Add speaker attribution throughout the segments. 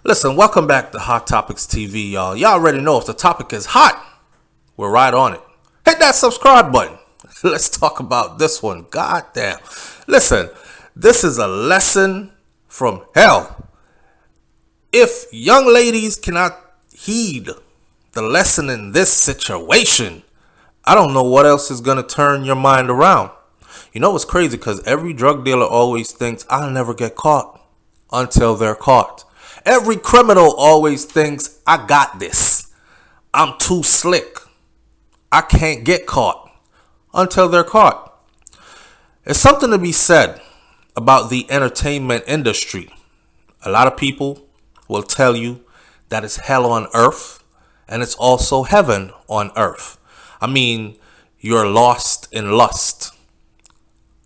Speaker 1: Listen, welcome back to Hot Topics TV, y'all. Y'all already know if the topic is hot, we're right on it. Hit that subscribe button. Let's talk about this one. God damn. Listen, this is a lesson from hell. If young ladies cannot heed the lesson in this situation, I don't know what else is going to turn your mind around. You know what's crazy? Because every drug dealer always thinks, I'll never get caught until they're caught. Every criminal always thinks, I got this. I'm too slick. I can't get caught until they're caught. There's something to be said about the entertainment industry. A lot of people will tell you that it's hell on earth and it's also heaven on earth. I mean, you're lost in lust.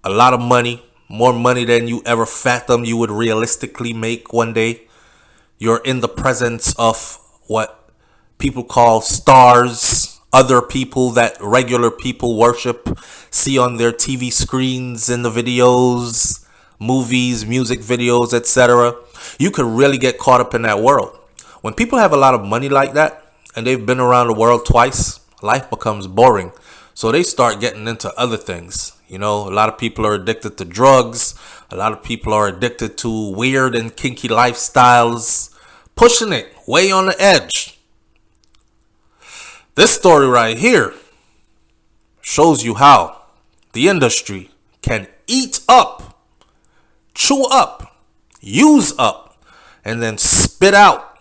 Speaker 1: A lot of money, more money than you ever fathomed you would realistically make one day. You're in the presence of what people call stars, other people that regular people worship, see on their TV screens, in the videos, movies, music videos, etc. You could really get caught up in that world. When people have a lot of money like that, and they've been around the world twice, life becomes boring. So they start getting into other things. You know, a lot of people are addicted to drugs. A lot of people are addicted to weird and kinky lifestyles, pushing it way on the edge. This story right here shows you how the industry can eat up, chew up, use up, and then spit out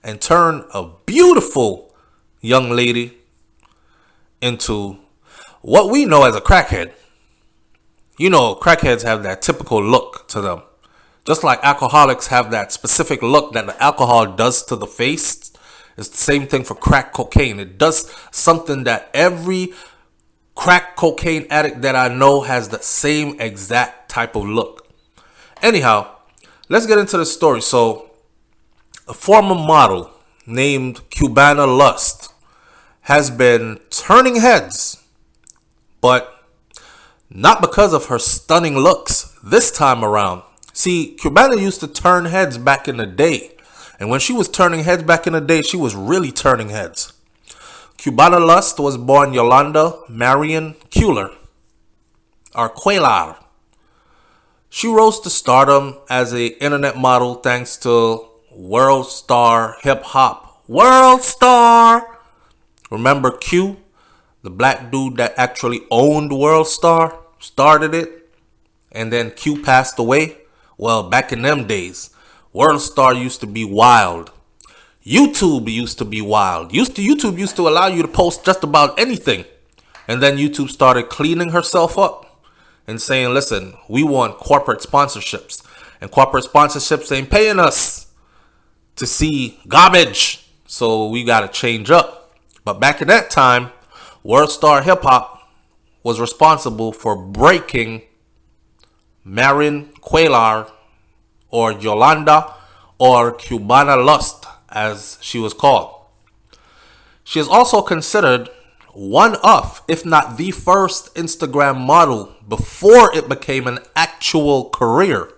Speaker 1: and turn a beautiful young lady into what we know as a crackhead. You know, crackheads have that typical look to them. Just like alcoholics have that specific look that the alcohol does to the face. It's the same thing for crack cocaine. It does something that every crack cocaine addict that I know has the same exact type of look. Anyhow, let's get into the story. So, a former model named Cubana Lust has been turning heads, but not because of her stunning looks this time around. See, Cubana used to turn heads back in the day. And when she was turning heads back in the day, she was really turning heads. Cubana Lust was born Yolanda Marion Cuellar, or Cuellar. She rose to stardom as an internet model thanks to World Star Hip Hop. World Star! Remember Q? The black dude that actually owned World Star, started it, and then Q passed away. Well, back in them days, World Star used to be wild. YouTube used to be wild. YouTube used to allow you to post just about anything. And then YouTube started cleaning herself up and saying, listen, we want corporate sponsorships. And corporate sponsorships ain't paying us to see garbage. So we got to change up. But back in that time, World Star Hip Hop was responsible for breaking Marion Cuellar, or Yolanda, or Cubana Lust, as she was called. She is also considered one of, if not the first Instagram model before it became an actual career.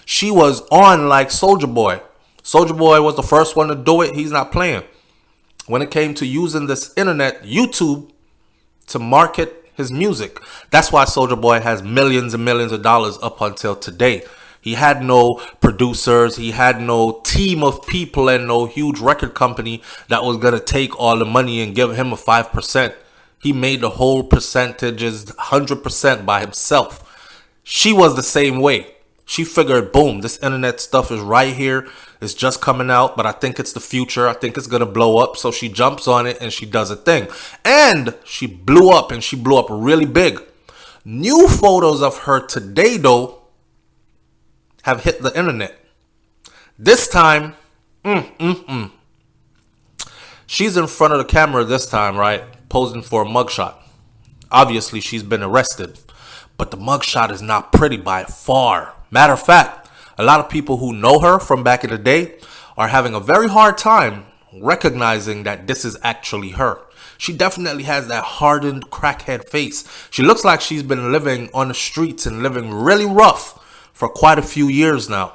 Speaker 1: She was on like Soulja Boy. Soulja Boy was the first one to do it. He's not playing. When it came to using this internet, YouTube, to market his music. That's why Soulja Boy has millions and millions of dollars up until today. He had no producers. He had no team of people and no huge record company that was going to take all the money and give him a 5%. He made the whole percentages 100% by himself. She was the same way. She figured, boom, this internet stuff is right here. It's just coming out, but I think it's the future. I think it's going to blow up. So she jumps on it and she does a thing. And she blew up, and she blew up really big. New photos of her today, though, have hit the internet. This time, she's in front of the camera this time, right? Posing for a mugshot. Obviously, she's been arrested. But the mugshot is not pretty by far. Matter of fact, a lot of people who know her from back in the day are having a very hard time recognizing that this is actually her. She definitely has that hardened crackhead face. She looks like she's been living on the streets and living really rough for quite a few years now.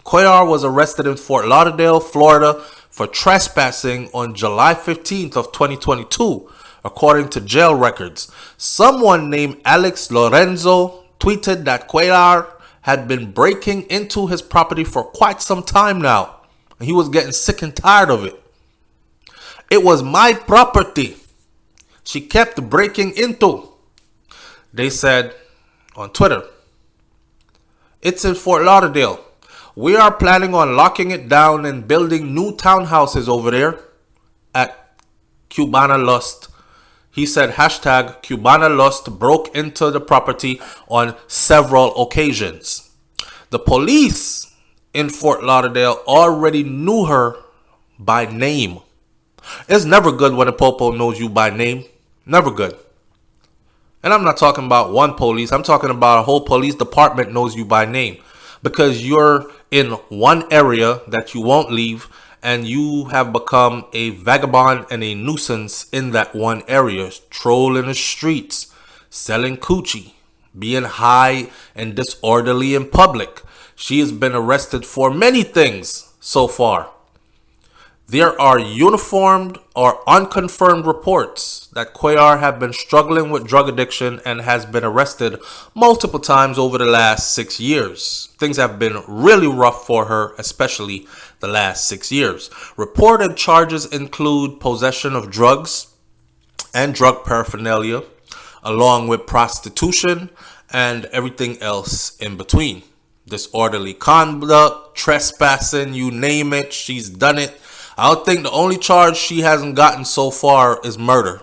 Speaker 1: Cuellar was arrested in Fort Lauderdale, Florida for trespassing on July 15th of 2022, according to jail records. Someone named Alex Lorenzo tweeted that Cuellar had been breaking into his property for quite some time now, and he was getting sick and tired of it. It was my property she kept breaking into, they said on Twitter. It's in Fort Lauderdale. We are planning on locking it down and building new townhouses over there at Cubana Lust. He said hashtag Cubana Lust broke into the property on several occasions. The police in Fort Lauderdale already knew her by name. It's never good when a popo knows you by name. Never good. And I'm not talking about one police. I'm talking about a whole police department knows you by name. Because you're in one area that you won't leave, and you have become a vagabond and a nuisance in that one area, trolling the streets, selling coochie, being high and disorderly in public. She has been arrested for many things so far. There are uniformed or unconfirmed reports that Cuellar have been struggling with drug addiction and has been arrested multiple times over the last 6 years. Things have been really rough for her, especially the last 6 years. Reported charges include possession of drugs and drug paraphernalia, along with prostitution and everything else in between. Disorderly conduct, trespassing, you name it, she's done it. I don't think the only charge she hasn't gotten so far is murder.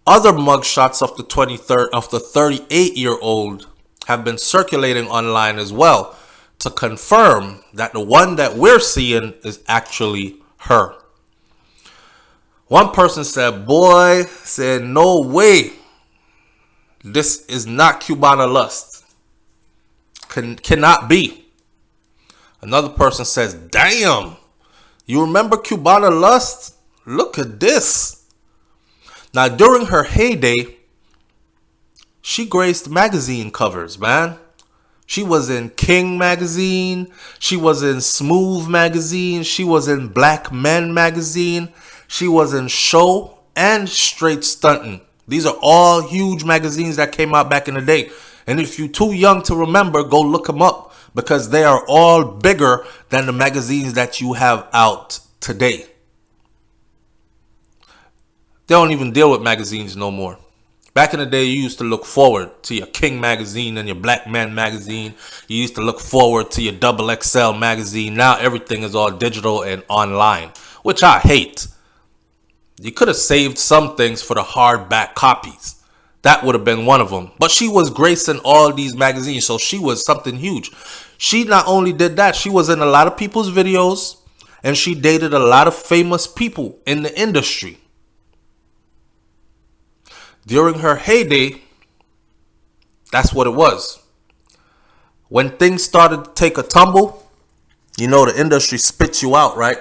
Speaker 1: Other mugshots of the 38-year-old have been circulating online as well to confirm that the one that we're seeing is actually her. One person said, no way. This is not Cubana Lust. Cannot be. Another person says, damn. You remember Cubana Lust? Look at this. Now, during her heyday, she graced magazine covers, man. She was in King magazine. She was in Smooth magazine. She was in Black Men magazine. She was in Show and Straight Stuntin'. These are all huge magazines that came out back in the day. And if you're too young to remember, go look them up, because they are all bigger than the magazines that you have out today. They don't even deal with magazines no more. Back in the day, you used to look forward to your King magazine and your Black Man magazine. You used to look forward to your Double XL magazine. Now everything is all digital and online, which I hate. You could have saved some things for the hardback copies. That would have been one of them. But she was gracing all these magazines, so she was something huge. She not only did that, she was in a lot of people's videos, and she dated a lot of famous people in the industry. During her heyday, that's what it was. When things started to take a tumble, you know the industry spits you out, right?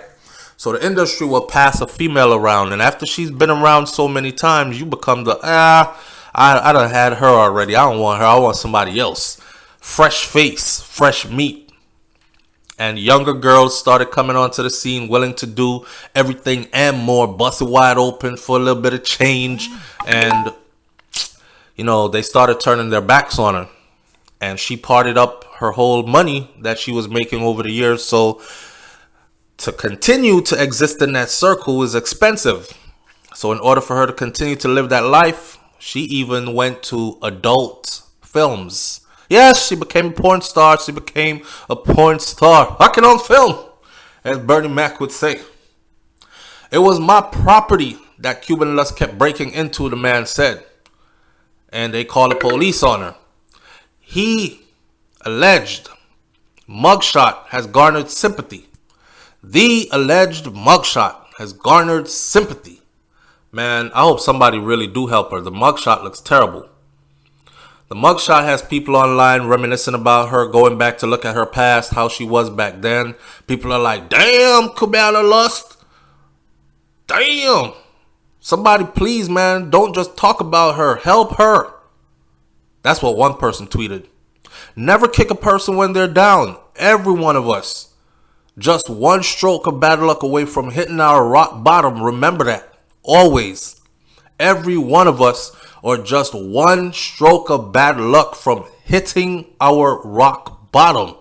Speaker 1: So the industry will pass a female around, and after she's been around so many times, you become the, I done had her already. I don't want her. I want somebody else. Fresh face, fresh meat. And younger girls started coming onto the scene willing to do everything and more, bust it wide open for a little bit of change. And, you know, they started turning their backs on her. And she parted up her whole money that she was making over the years. So to continue to exist in that circle is expensive. So in order for her to continue to live that life, she even went to adult films. Yes, she became a porn star. She became a porn star. Fucking on film, as Bernie Mac would say. It was my property that Cubana Lust kept breaking into, the man said. And they called the police on her. He alleged mugshot has garnered sympathy. The alleged mugshot has garnered sympathy. Man, I hope somebody really do help her. The mugshot looks terrible. The mugshot has people online reminiscing about her, going back to look at her past, how she was back then. People are like, damn, Cubana Lust. Damn. Somebody please, man, don't just talk about her. Help her. That's what one person tweeted. Never kick a person when they're down. Every one of us. Just one stroke of bad luck away from hitting our rock bottom. Remember that. Always. Every one of us are just one stroke of bad luck from hitting our rock bottom.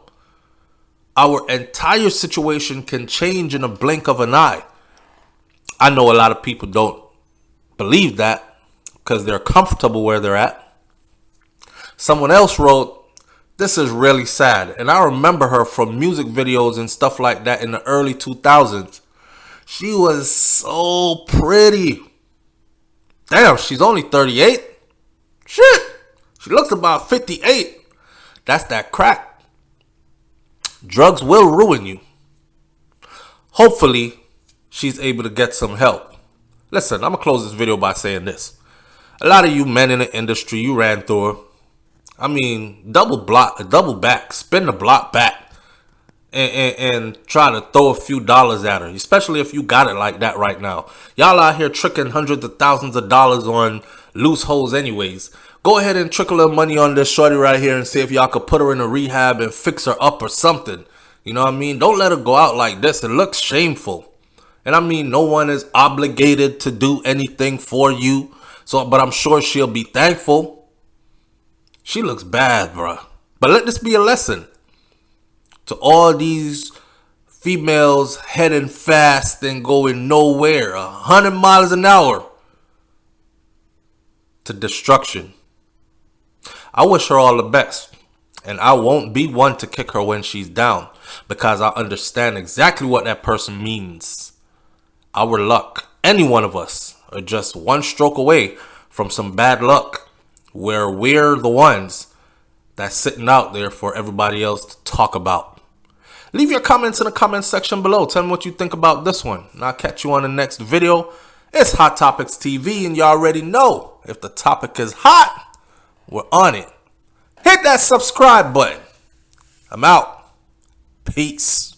Speaker 1: Our entire situation can change in a blink of an eye. I know a lot of people don't believe that because they're comfortable where they're at. Someone else wrote, "This is really sad." And I remember her from music videos and stuff like that in the early 2000s. She was so pretty. Damn, she's only 38. Shit, she looks about 58. That's that crack. Drugs will ruin you. Hopefully, she's able to get some help. Listen, I'm going to close this video by saying this. A lot of you men in the industry, you ran through her. I mean, double back, spin the block back. And try to throw a few dollars at her, especially if you got it like that right now. Y'all out here tricking hundreds of thousands of dollars on loose hoes anyways. Go ahead and trickle a little money on this shorty right here and see if y'all could put her in a rehab and fix her up or something. You know what I mean? Don't let her go out like this. It looks shameful. And I mean, no one is obligated to do anything for you. But I'm sure she'll be thankful. She looks bad, bruh. But let this be a lesson to all these females heading fast and going nowhere, 100 miles an hour to destruction. I wish her all the best, and I won't be one to kick her when she's down because I understand exactly what that person means. Our luck, any one of us, are just one stroke away from some bad luck where we're the ones that's sitting out there for everybody else to talk about. Leave your comments in the comment section below. Tell me what you think about this one. And I'll catch you on the next video. It's Hot Topics TV, and you already know if the topic is hot, we're on it. Hit that subscribe button. I'm out. Peace.